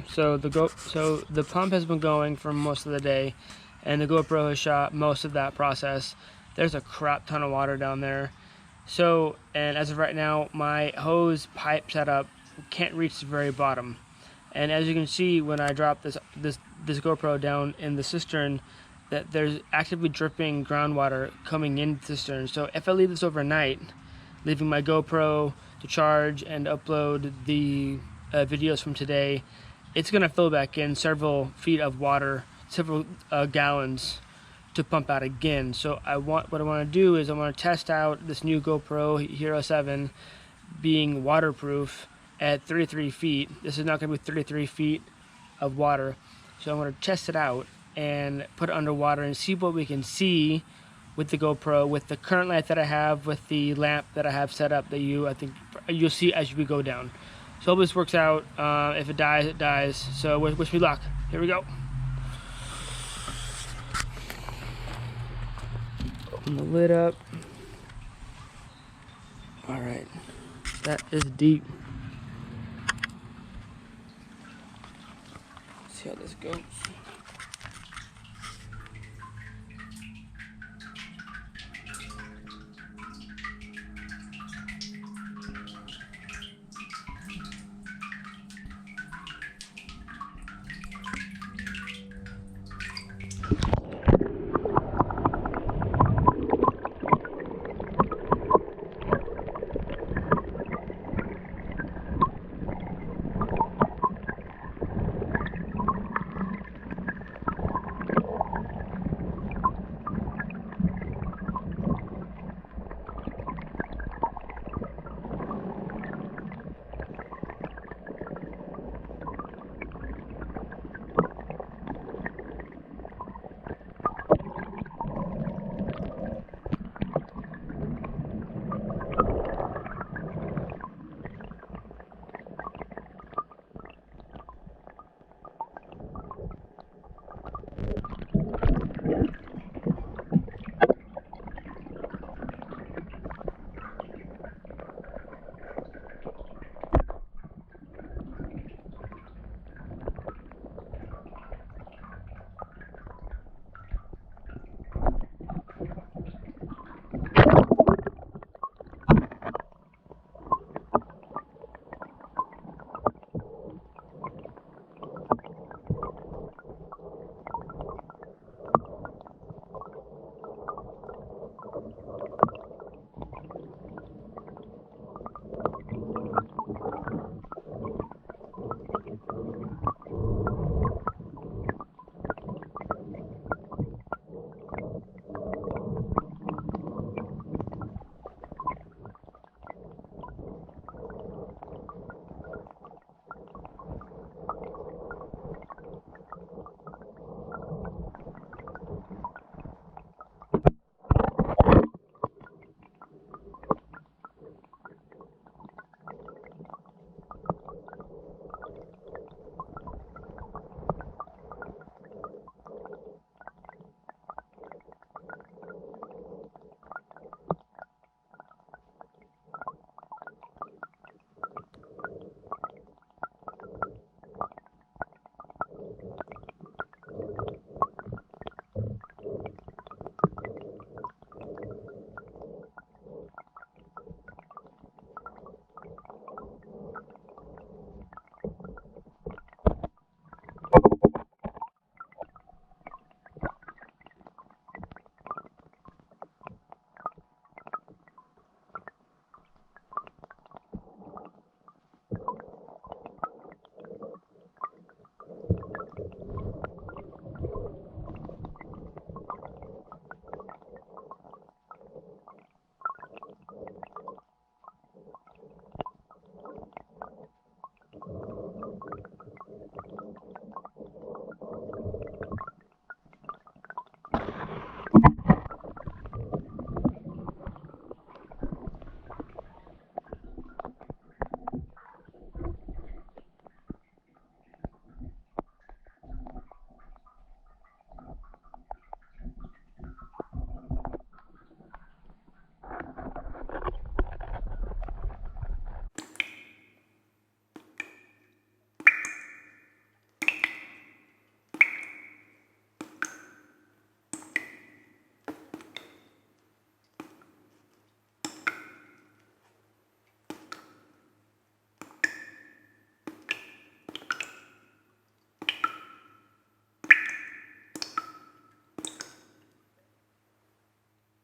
So the pump has been going for most of the day, and the GoPro has shot most of that process. There's a crap ton of water down there. So, and as of right now, my hose pipe setup can't reach the very bottom. And as you can see, when I drop this GoPro down in the cistern, that there's actively dripping groundwater coming in the cistern. So if I leave this overnight, leaving my GoPro to charge and upload the videos from today, it's gonna fill back in several feet of water, several gallons to pump out again. So what I want to do is I want to test out this new GoPro Hero 7 being waterproof at 33 feet. This is not going to be 33 feet of water. So I'm going to test it out and put it underwater and see what we can see with the GoPro, with the current light that I have, with the lamp that I have set up that I think you'll see as we go down. So hope this works out. If it dies, it dies. So wish me luck. Here we go. Open the lid up. All right, that is deep. Let's see how this goes.